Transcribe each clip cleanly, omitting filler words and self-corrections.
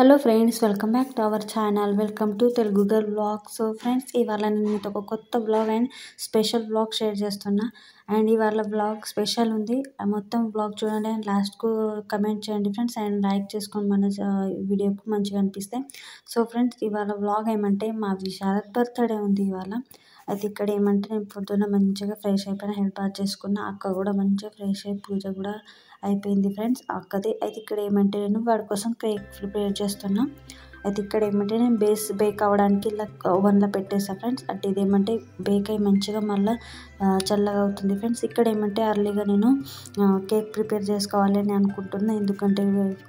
Hello friends, welcome back to our channel. Welcome to Telugu girl vlog. So friends, ఇవాళ నేను మీతో ఒక కొత్త vlog and special vlog share చేస్తున్నా. అండ్ ఇవాళ వ్లాగ్ స్పెషల్ ఉంది. మొత్తం వ్లాగ్ చూడండి అండ్ లాస్ట్కు కమెంట్ చేయండి ఫ్రెండ్స్. అండ్ లైక్ చేసుకొని మన వీడియోకు మంచిగా అనిపిస్తే. సో ఫ్రెండ్స్, ఇవాళ వ్లాగ్ ఏమంటే మా విశారత్ బర్త్డే ఉంది ఇవాళ. అయితే ఇక్కడ ఏమంటే నేను పొద్దున్న మంచిగా ఫ్రెష్ అయిపోయిన, హెడ్ బాత్ చేసుకున్న. అక్క కూడా మంచిగా ఫ్రెష్ అయ్యి పూజ కూడా అయిపోయింది ఫ్రెండ్స్ అక్కది. అయితే ఇక్కడ ఏమంటే నేను వాడి కోసం కేక్ ప్రిపేర్ చేస్తున్నా. అయితే ఇక్కడ ఏమంటే నేను బేక్ అవ్వడానికి ఇలా ఓవెన్లో పెట్టేసా ఫ్రెండ్స్. అంటే ఇదేమంటే బేక్ అయ్యి మంచిగా మళ్ళీ చల్లగా అవుతుంది ఫ్రెండ్స్. ఇక్కడ ఏమంటే అర్లీగా నేను కేక్ ప్రిపేర్ చేసుకోవాలి అని అనుకుంటున్నా. ఎందుకంటే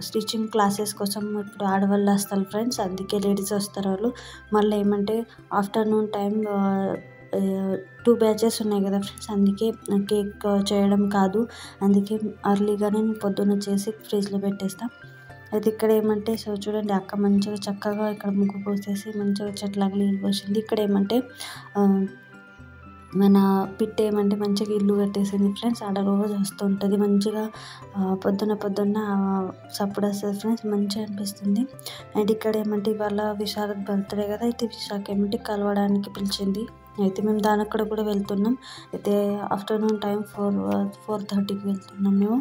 స్టిచ్చింగ్ క్లాసెస్ కోసం ఇప్పుడు ఆడవాళ్ళు వస్తారు ఫ్రెండ్స్, అందుకే లేడీస్ వస్తారు వాళ్ళు. మళ్ళీ ఏమంటే ఆఫ్టర్నూన్ టైం 2 బ్యాచెస్ ఉన్నాయి కదా ఫ్రెండ్స్, అందుకే కేక్ చేయడం కాదు, అందుకే అర్లీగా నేను పొద్దున్న చేసి ఫ్రిడ్జ్లో పెట్టేస్తాను. అయితే ఇక్కడ ఏమంటే సో చూడండి, అక్క మంచిగా చక్కగా ఇక్కడ ముగ్గు పోసేసి మంచిగా చెట్లాగా నీళ్ళు పోసింది. ఇక్కడ ఏమంటే మన పిట్ట ఏమంటే మంచిగా ఇల్లు కట్టేసింది ఫ్రెండ్స్. ఆడ రోజు వస్తుంటుంది మంచిగా పొద్దున్న సప్పుడు వస్తుంది ఫ్రెండ్స్, మంచిగా అనిపిస్తుంది. అండ్ ఇక్కడ ఏమంటే ఇవాళ విశారత్ బర్త్డే కదా, అయితే విశాఖ ఏమంటే కలవడానికి పిలిచింది. అయితే మేము దాని అక్కడ కూడా వెళ్తున్నాం. అయితే ఆఫ్టర్నూన్ టైం 4:30కి వెళ్తున్నాం మేము.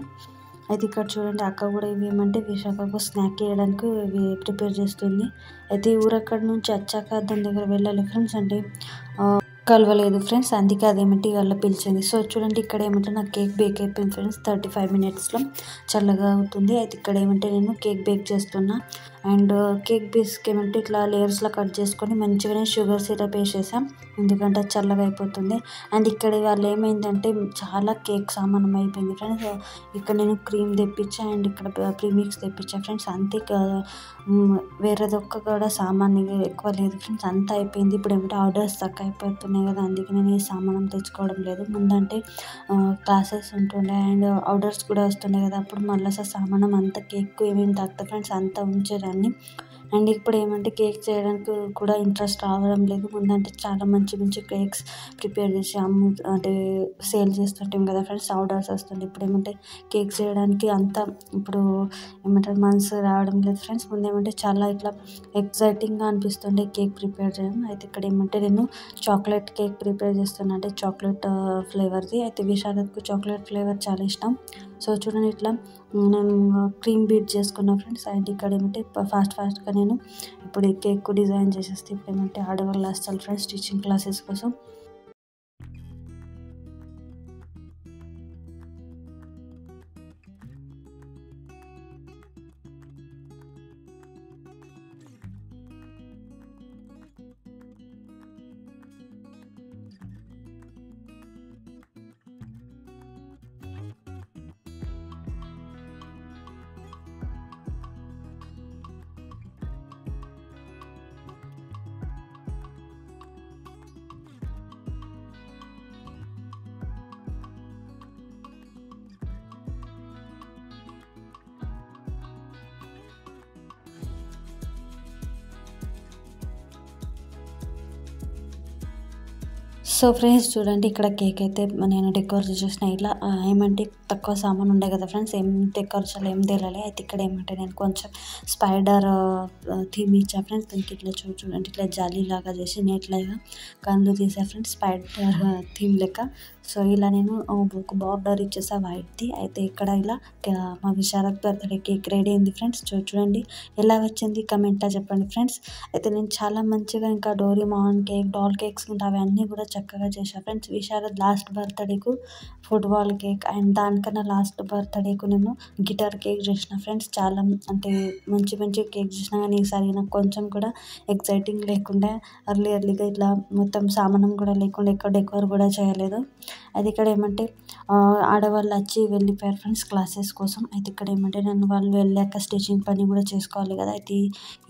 అయితే ఇక్కడ చూడండి, అక్క కూడా ఇవి ఏమంటే విశాఖకు స్నాక్ వేయడానికి ఇవి ప్రిపేర్ చేస్తుంది. అయితే ఈ ఊరక్కడి నుంచి వచ్చాక దాని దగ్గర వెళ్ళాలి ఫ్రెండ్స్, అంటే కలవలేదు ఫ్రెండ్స్, అందుకే అదేమిటి వాళ్ళ పిలిచింది. సో చూడండి, ఇక్కడ ఏమంటే నాకు కేక్ బేక్ అయిపోయింది ఫ్రెండ్స్. 35 మినిట్స్లో చల్లగా అవుతుంది. అయితే ఇక్కడ ఏమంటే నేను కేక్ బేక్ చేస్తున్నా. అండ్ కేక్ బేస్కి ఏమంటే ఇట్లా లేయర్స్లో కట్ చేసుకొని మంచిగానే షుగర్ సిరప్ వేసేసాం, ఎందుకంటే అది చల్లగా అయిపోతుంది. అండ్ ఇక్కడ వాళ్ళు ఏమైందంటే చాలా కేక్ సామానం అయిపోయింది ఫ్రెండ్స్. ఇక్కడ నేను క్రీమ్ తెప్పించా అండ్ ఇక్కడ ప్రీమిక్స్ తెప్పించా ఫ్రెండ్స్. అంతే వేరేదొక్క కూడా సామాన్ ఎక్కువ లేదు ఫ్రెండ్స్, అంతా అయిపోయింది. ఇప్పుడు ఏమంటే ఆర్డర్స్ తక్కువ అయిపోతున్నాయి కదా, అందుకే నేను ఈ సామానం తెచ్చుకోవడం లేదు. ముందంటే క్లాసెస్ ఉంటుండే అండ్ ఆర్డర్స్ కూడా వస్తుండే కదా, అప్పుడు మళ్ళీ సామానం అంతా కేక్ ఏమేమి తక్కువ ఫ్రెండ్స్, అంతా ఉంచేదాన్ని. అండ్ ఇప్పుడు ఏమంటే కేక్ చేయడానికి కూడా ఇంట్రెస్ట్ రావడం లేదు. ముందంటే చాలా మంచి కేక్స్ ప్రిపేర్ చేసి అంటే సేల్ చేస్తుంటాం కదా ఫ్రెండ్స్, ఆర్డర్స్ వస్తుండే. ఇప్పుడు ఏమంటే కేక్ చేయడానికి అంతా ఇప్పుడు ఏమంటారు మనసు రావడం లేదు ఫ్రెండ్స్. ముందు ఏమంటే చాలా ఇట్లా ఎక్సైటింగ్గా అనిపిస్తుండే కేక్ ప్రిపేర్ చేయడం. అయితే ఇక్కడ ఏమంటే నేను చాక్లెట్ కేక్ ప్రిపేర్ చేస్తున్నా, అంటే చాక్లెట్ ఫ్లేవర్ది. అయితే విశారత్కు చాక్లెట్ ఫ్లేవర్ చాలా ఇష్టం. సో చూడండి, ఇట్లా నేను క్రీమ్ బీట్ చేసుకున్నా ఫ్రెండ్స్. అండ్ ఇక్కడ ఏమంటే ఫాస్ట్గా నేను ఇప్పుడు ఈ కేక్ డిజైన్ చేసేస్తే. ఇప్పుడు ఏమంటే ఆడవాళ్ళు వస్తారు ఫ్రెండ్స్ స్టిచ్చింగ్ క్లాసెస్ కోసం. సో ఫ్రెండ్స్ చూడండి, ఇక్కడ కేక్ అయితే నేను డెకరేట్ చేసిన. ఇలా ఏమంటే తక్కువ సామాన్ ఉండే కదా ఫ్రెండ్స్, ఏం డెకరేషన్ ఏం తెలియలే. అయితే ఇక్కడ ఏమంటే నేను కొంచెం స్పైడర్ థీమ్ ఇచ్చా ఫ్రెండ్స్. దీనికి ఇట్లా చూడండి, ఇట్లా జాలీ లాగా చేసి నేట్లాగా కళ్ళు తీసా ఫ్రెండ్స్, స్పైడర్ థీమ్ లెక్క. సో ఇలా నేను ఒక బార్డర్ ఇచ్చేసా వైట్ది. అయితే ఇక్కడ ఇలా మా విశారత్ బర్త్డే కేక్ రెడీ అయింది ఫ్రెండ్స్. చూడండి ఎలా వచ్చింది కమెంట్లో చెప్పండి ఫ్రెండ్స్. అయితే నేను చాలా మంచిగా ఇంకా డోరీమాన్ కేక్, డాల్ కేక్స్ ఉంటాయి, అవన్నీ కూడా చక్కగా చేశాను ఫ్రెండ్స్. విశారత్ లాస్ట్ బర్త్డేకు ఫుట్బాల్ కేక్ అండ్ దానికన్నా లాస్ట్ బర్త్డేకు నేను గిటార్ కేక్ చేసిన ఫ్రెండ్స్. చాలా అంటే మంచి కేక్ చేసిన, కానీ ఈసారి నాకు కొంచెం కూడా ఎక్సైటింగ్ లేకుండా ఎర్లీగా ఇట్లా మొత్తం సామానం కూడా లేకుండా ఎక్కడ డెకర్ కూడా చేయలేదు. అది ఇక్కడ ఏమంటే ఆడవాళ్ళు వచ్చి వెళ్ళిపోయారు ఫ్రెండ్స్ క్లాసెస్ కోసం. అయితే ఇక్కడ ఏమంటే నేను వాళ్ళు వెళ్ళాక స్టిచ్చింగ్ పని కూడా చేసుకోవాలి కదా. అయితే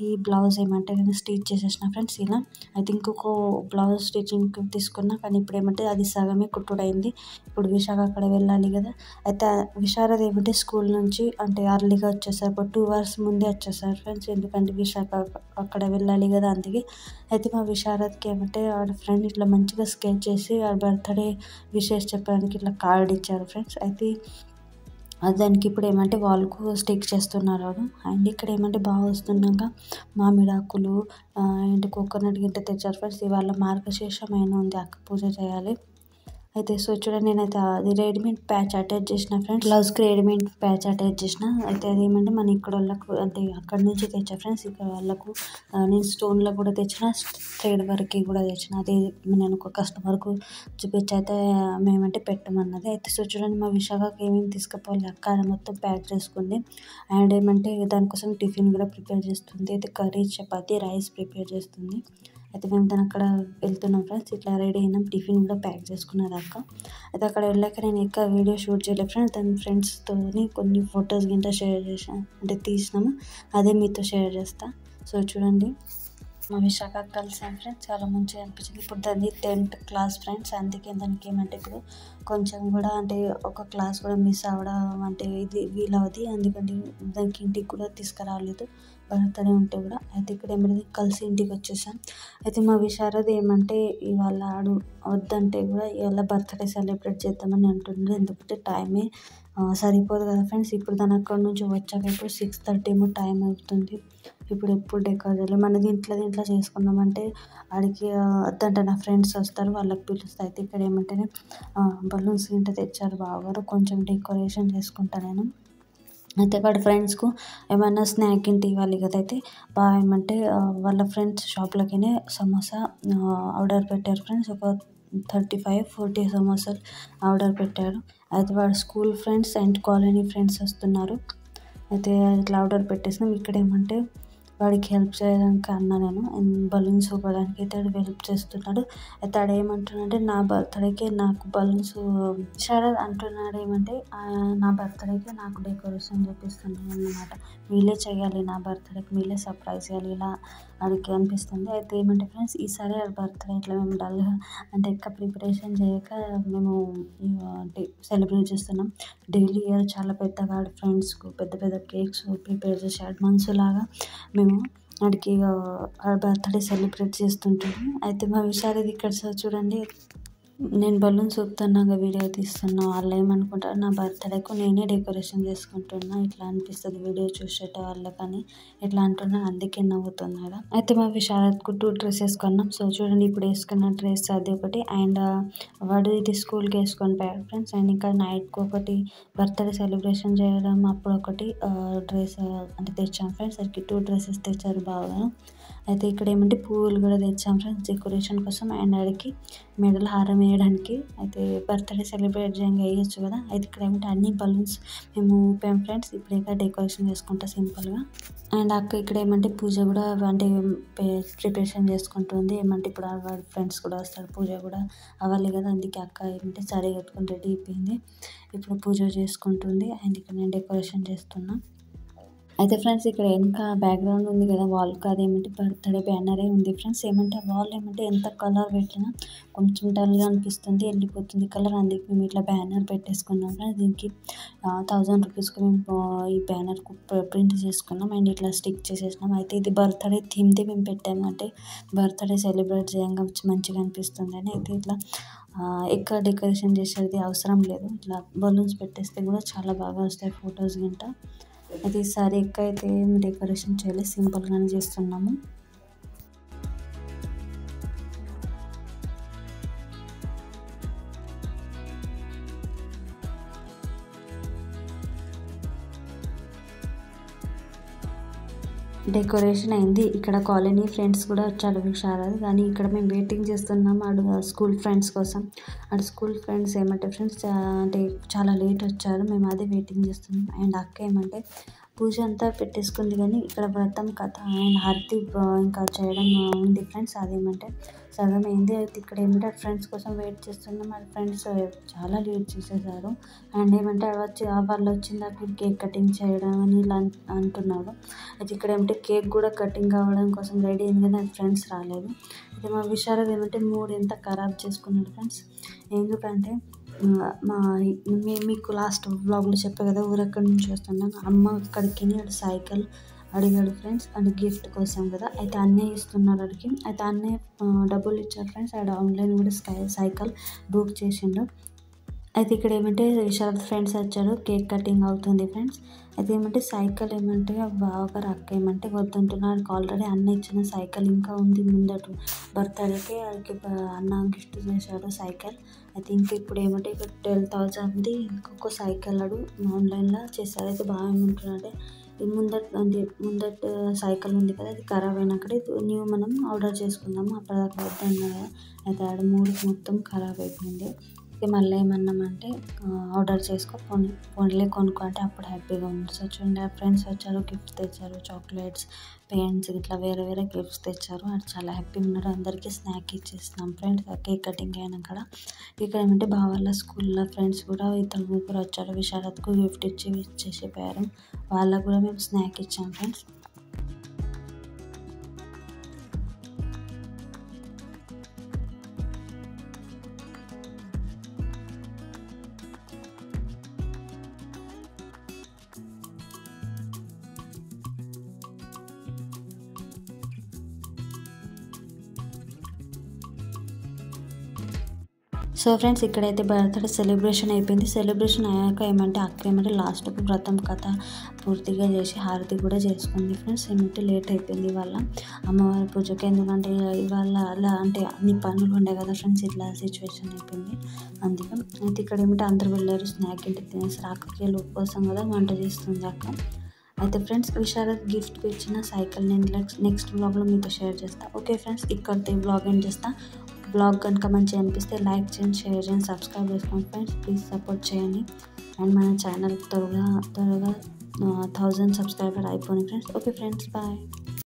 ఈ బ్లౌజ్ ఏమంటే నేను స్టిచ్ చేసేసిన ఫ్రెండ్స్ ఇలా. అయితే ఇంకొక బ్లౌజ్ స్టిచ్చింగ్ తీసుకున్నా, కానీ ఇప్పుడు ఏమంటే అది సగమే కుట్టుడైంది. ఇప్పుడు విశాఖ అక్కడ వెళ్ళాలి కదా. అయితే విశారద్ ఏమంటే స్కూల్ నుంచి అంటే అర్లీగా వచ్చేసారు, ఒక 2 hours ముందే వచ్చేసారు ఫ్రెండ్స్, ఎందుకంటే విశాఖ అక్కడ వెళ్ళాలి కదా అందుకే. అయితే మా విశారద్కి ఏమంటే వాడి ఫ్రెండ్ ఇట్లా మంచిగా స్కెచ్ చేసి వాడి బర్త్డే విషెస్ చెప్పడానికి ఇట్లా కార్డ్ ఇచ్చారు ఫ్రెండ్స్. అయితే దానికి ఇప్పుడు ఏమంటే వాల్కు స్టిక్ చేస్తున్నారు వాడు. అండ్ ఇక్కడ ఏమంటే బాగా వస్తున్నాక మామిడాకులు అండ్ కోకోనట్ గిట్ట తెచ్చారు ఫ్రెండ్స్. ఇవాళ మార్గశీర్షం ఉంది, అక్క పూజ చేయాలి. అయితే సో చూడండి, నేనైతే అది రెడీమేడ్ ప్యాచ్ అటాచ్ చేసిన ఫ్రెండ్స్, బ్లౌజ్కి రెడీమేడ్ ప్యాచ్ అటాచ్ చేసిన. అయితే అదేమంటే మన ఇక్కడ వాళ్ళకు అంటే అక్కడి నుంచి తెచ్చా ఫ్రెండ్స్. ఇక్కడ వాళ్ళకు నేను స్టోన్లో కూడా తెచ్చిన, థ్రెడ్ వర్క్కి కూడా తెచ్చిన. అది నేను ఒక కస్టమర్కు చూపించి అయితే మేమంటే పెట్టమన్నది. అయితే సో చూడండి, మా విశాఖకి ఏమేమి తీసుకుపోవాలి అక్క అని మొత్తం ప్యాక్ చేసుకుంది. అండ్ ఏమంటే దానికోసం టిఫిన్ కూడా ప్రిపేర్ చేస్తుంది. అయితే కర్రీ, చపాతీ, రైస్ ప్రిపేర్ చేస్తుంది. అయితే మేము దాని అక్కడ వెళ్తున్నాం ఫ్రెండ్స్. ఇట్లా రెడీ అయినాం, టిఫిన్ కూడా ప్యాక్ చేసుకున్నారు అక్క. అయితే అక్కడ వెళ్ళాక నేను ఇంకా వీడియో షూట్ చేయలేదు ఫ్రెండ్స్. దాని ఫ్రెండ్స్తో కొన్ని ఫొటోస్ గింట షేర్ చేసాను, అంటే తీసినాము, అదే మీతో షేర్ చేస్తా. సో చూడండి, మా విశాఖ కలిసాం ఫ్రెండ్స్, చాలా మంచిగా అనిపించింది. ఇప్పుడు దాన్ని 10th క్లాస్ ఫ్రెండ్స్, అందుకే దానికి ఏమంటే ఇప్పుడు కొంచెం కూడా అంటే ఒక క్లాస్ కూడా మిస్ అవ్వడం అంటే ఇది వీలవుతుంది. అందుకని దానికి ఇంటికి కూడా తీసుకురాలేదు, బర్త్డే ఉంటే కూడా. అయితే ఇక్కడ ఏమైనా కలిసి ఇంటికి వచ్చేసాం. అయితే మా విశారది ఏమంటే ఇవాళ వద్దంటే కూడా ఇవాళ బర్త్డే సెలబ్రేట్ చేద్దామని అంటుండే. ఎందుకంటే టైమే సరిపోదు కదా ఫ్రెండ్స్. ఇప్పుడు దాని అక్కడి నుంచి వచ్చాక ఇప్పుడు 6:30 ఏమో టైం అవుతుంది. ఇప్పుడు ఎప్పుడు డెకరేట్ చేయాలి, మనది ఇంట్లో చేసుకుందామంటే ఆడికి వద్దంట, నా ఫ్రెండ్స్ వస్తారు వాళ్ళకి పిలుస్తా. అయితే ఇక్కడ ఏమంటే బలూన్స్ గింట తెచ్చారు బావగారు, కొంచెం డెకరేషన్ చేసుకుంటా నేను. అయితే వాడి ఫ్రెండ్స్కు ఏమైనా స్నాక్ ఇంటి ఇవ్వాలి కదా. అయితే బాగా ఏమంటే వాళ్ళ ఫ్రెండ్స్ షాప్లోకి సమోసా ఆర్డర్ పెట్టారు ఫ్రెండ్స్. ఒక 35-40 సమోసాలు ఆర్డర్ పెట్టారు. అయితే వాడు school friends and colony friends వస్తున్నారు. అయితే ఇట్లా ఆర్డర్ పెట్టేసినాం. ఇక్కడ ఏమంటే వాడికి హెల్ప్ చేయడానికి అన్నా నేను, బలూన్స్ ఇవ్వడానికి. అయితే వాడు హెల్ప్ చేస్తున్నాడు. అయితే వాడు ఏమంటున్నాడంటే నా బర్త్డేకి నాకు బలూన్స్ షరద్ అంటున్నాడు. ఏమంటే నా బర్త్డేకి నాకు డెకరేషన్ చేపిస్తున్నాను అన్నమాట, మీలే చేయాలి, నా బర్త్డేకి మీలే సర్ప్రైజ్ చేయాలి, ఇలా వాడికి అనిపిస్తుంది. అయితే ఏమంటే ఫ్రెండ్స్, ఈసారి వాడి బర్త్డే ఇట్లా మేము డల్గా అంటే ఎక్కువ ప్రిపరేషన్ చేయక మేము అంటే సెలబ్రేట్ చేస్తున్నాం. డైలీ ఇయర్ చాలా పెద్దగా వాడి ఫ్రెండ్స్కు పెద్ద పెద్ద కేక్స్ ప్రిపేర్ చేసి మనసులాగా మేము వాడికి బర్త్డే సెలబ్రేట్ చేస్తుంటాము. అయితే మా విశారది ఇక్కడ చూడండి, నేను బలూన్స్ ఊపుతున్నాగా వీడియో తీస్తున్నా. వాళ్ళు ఏమనుకుంటారు, నా బర్త్డేకు నేనే డెకరేషన్ చేసుకుంటున్నా ఇట్లా అనిపిస్తుంది వీడియో చూసేట వాళ్ళకని ఇట్లా అంటున్నా, అందుకే నవ్వుతున్నాడు. అయితే మా విశారద్కు 2 డ్రెస్సెస్ కొన్నాం. సో చూడండి, ఇప్పుడు వేసుకున్న డ్రెస్ అది ఒకటి, అండ్ వాడు ఇది స్కూల్కి వేసుకొని పోయాడు ఫ్రెండ్స్. అండ్ ఇంకా నైట్కి ఒకటి బర్త్డే సెలబ్రేషన్ చేయడం అప్పుడు ఒకటి డ్రెస్ అంటే తెచ్చాం ఫ్రెండ్స్. అక్కడికి 2 డ్రెస్సెస్ తెచ్చారు బాగా. అయితే ఇక్కడ ఏమంటే పువ్వులు కూడా తెచ్చాం ఫ్రెండ్స్ డెకరేషన్ కోసం, అండ్ ఆడికి మెడల్ హారం వేయడానికి. అయితే బర్త్డే సెలబ్రేట్ చేయంగా వేయచ్చు కదా. అయితే ఇక్కడ ఏమంటే అన్ని బలూన్స్ మేము ఊపాం ఫ్రెండ్స్. ఇప్పుడు ఇంకా డెకరేషన్ చేసుకుంటా సింపుల్గా. అండ్ అక్క ఇక్కడ ఏమంటే పూజ కూడా అంటే ప్రిపరేషన్ చేసుకుంటుంది. ఏమంటే ఇప్పుడు వాడి ఫ్రెండ్స్ కూడా వస్తాడు, పూజ కూడా అవ్వాలి కదా. అందుకే అక్క ఏమంటే సారీ కట్టుకుని రెడీ అయిపోయింది, ఇప్పుడు పూజ చేసుకుంటుంది. అండ్ ఇక్కడ నేను డెకరేషన్ చేస్తున్నా. అయితే ఫ్రెండ్స్, ఇక్కడ వెనక బ్యాక్గ్రౌండ్ ఉంది కదా వాల్కి, అదేమంటే బర్త్డే బ్యానరే ఉంది ఫ్రెండ్స్. ఏమంటే వాల్ ఏమంటే ఎంత కలర్ పెట్టినా కొంచెం డల్గా అనిపిస్తుంది, వెళ్ళిపోతుంది కలర్. అందుకే మేము ఇట్లా బ్యానర్ పెట్టేసుకున్నాం ఫ్రెండ్స్. దీనికి 1000 రూపీస్కి మేము ఈ బ్యానర్కు ప్రింట్ చేసుకున్నాం అండ్ ఇట్లా స్టిక్ చేసేసినాం. అయితే ఇది బర్త్డే థీమ్ది మేము పెట్టాము, అంటే బర్త్డే సెలబ్రేట్ చేయంగా మంచిగా అనిపిస్తుంది అని. అయితే ఇట్లా ఎక్కువ డెకరేషన్ చేసేది అవసరం లేదు, ఇట్లా బలూన్స్ పెట్టేస్తే కూడా చాలా బాగా వస్తాయి ఫొటోస్ గింట. అయితే ఈసారి ఎక్కువ అయితే ఏం డెకరేషన్ చేయలేదు, సింపుల్గానే చేస్తున్నాము. డెకరేషన్ అయింది. ఇక్కడ కాలనీ ఫ్రెండ్స్ కూడా వచ్చాడు విశారద్, కానీ ఇక్కడ మేము వెయిటింగ్ చేస్తున్నాం ఆడు స్కూల్ ఫ్రెండ్స్ కోసం. ఆడు స్కూల్ ఫ్రెండ్స్ ఏమంటే ఫ్రెండ్స్ అంటే చాలా లేట్ వచ్చారు, మేము అదే వెయిటింగ్ చేస్తున్నాం. అండ్ అక్క ఏమంటే పూజ అంతా పెట్టేసుకుంది, కానీ ఇక్కడ వ్రతం కథ అండ్ హారతి ఇంకా చేయడం ఉంది ఫ్రెండ్స్. అదేమంటే సగం అయింది. అయితే ఇక్కడ ఏమంటే ఫ్రెండ్స్ కోసం వెయిట్ చేస్తున్నాం. వాళ్ళ ఫ్రెండ్స్ చాలా లేట్ చేసేసారు. అండ్ ఏమంటే వాళ్ళు వచ్చిందాక కేక్ కటింగ్ చేయడం అని ఇలా అంటున్నారు. అయితే ఇక్కడ ఏమంటే కేక్ కూడా కటింగ్ అవ్వడం కోసం రెడీ అయింది, కానీ అది ఫ్రెండ్స్ రాలేదు. అయితే మా విశారద్ ఏమంటే మూడ్ ఎంత ఖరాబ్ చేసుకున్నాడు ఫ్రెండ్స్. ఎందుకంటే మీకు లాస్ట్ వ్లాగ్లో చెప్పే కదా, ఊరెక్కడి నుంచి వస్తున్నాను, అమ్మ అక్కడికి సైకిల్ అడిగాడు ఫ్రెండ్స్, అది గిఫ్ట్ కోసం కదా. అయితే అన్నయ్య ఇస్తున్నాడు అడిగి. అయితే అన్నయ్య డబ్బులు ఇచ్చారు ఫ్రెండ్స్. ఆడ ఆన్లైన్ కూడా సైకిల్ బుక్ చేసిండు. అయితే ఇక్కడ ఏమంటే విశారద్ ఫ్రెండ్స్ వచ్చారు, కేక్ కటింగ్ అవుతుంది ఫ్రెండ్స్. అయితే ఏమంటే సైకిల్ ఏమంటే బావగారు అక్క ఏమంటే వద్దంటున్నాడు, ఆల్రెడీ అన్న ఇచ్చిన సైకిల్ ఇంకా ఉంది ముందట బర్త్డేకి, అది అన్న గిఫ్ట్ చేశాడు సైకిల్. అయితే ఇంకా ఇప్పుడు ఏమంటే ఇక్కడ 12,000ది ఇంకొక సైకిల్ అడు ఆన్లైన్లో చేశారు. అయితే బాగా ఏమంటున్నారంటే ముందట సైకిల్ ఉంది కదా, అది ఖరాబ్ అయినాక న్యూ మనం ఆర్డర్ చేసుకుందాము, అప్పటిదాకా వద్దన్నారు కదా. అయితే ఆడ మూడుకి మొత్తం ఖరాబ్ అయిపోయింది. మళ్ళీ ఏమన్నామంటే ఆర్డర్ చేసుకో, పోనీలే కొనుక్కో అంటే అప్పుడు హ్యాపీగా ఉంది. సో చూడండి ఫ్రెండ్స్ వచ్చారు, గిఫ్ట్ తెచ్చారు, చాక్లెట్స్, పెయింట్స్ ఇట్లా వేరే వేరే గిఫ్ట్స్ తెచ్చారు. అది చాలా హ్యాపీగా ఉన్నారు. అందరికీ స్నాక్ ఇచ్చేస్తున్నాం ఫ్రెండ్స్ కేక్ కటింగ్ అయినా కూడా. ఇక్కడ ఏమంటే వాళ్ళ స్కూల్లో ఫ్రెండ్స్ కూడా ఇద్దరు ముగ్గురు వచ్చారు, విశారద్కు గిఫ్ట్ ఇచ్చేసిపోయారు. వాళ్ళకు కూడా మేము స్నాక్ ఇచ్చాం ఫ్రెండ్స్. సో ఫ్రెండ్స్ ఇక్కడైతే బర్త్డే సెలబ్రేషన్ అయిపోయింది. సెలబ్రేషన్ అయ్యాక ఏమంటే అక్క ఏమంటే లాస్ట్కు వ్రతం కథ పూర్తిగా చేసి హారతి కూడా చేసుకుంది ఫ్రెండ్స్. ఏమంటే లేట్ అయిపోయింది ఇవాళ అమ్మవారి పూజకి, ఎందుకంటే ఇవాళ అలా అంటే అన్ని పనులు ఉండే కదా ఫ్రెండ్స్, ఇట్లా సిచ్యువేషన్ అయిపోయింది అందుకే. అయితే ఇక్కడ ఏమంటే అందరు వెళ్ళారు స్నాక్ ఇంటికి తినేసి, అక్కకి ఉపవాసం కదా వంట చేస్తుంది అక్క. అయితే ఫ్రెండ్స్ విశారద్ గిఫ్ట్ ఇచ్చిన సైకిల్ నేను నెక్స్ట్ వ్లాగ్లో మీతో షేర్ చేస్తాను. ఓకే ఫ్రెండ్స్, ఇక్కడితో ఈ వ్లాగ్ ఎండ్ చేస్తా. బ్లాగ్ కనుక మంచిగా అనిపిస్తే లైక్ చేయండి, షేర్ చేయండి, సబ్స్క్రైబ్ చేసుకోండి ఫ్రెండ్స్. ప్లీజ్ సపోర్ట్ చేయండి. అండ్ మన ఛానల్ త్వరగా 1000 సబ్స్క్రైబర్ అయిపోయింది ఫ్రెండ్స్. Okay friends, bye.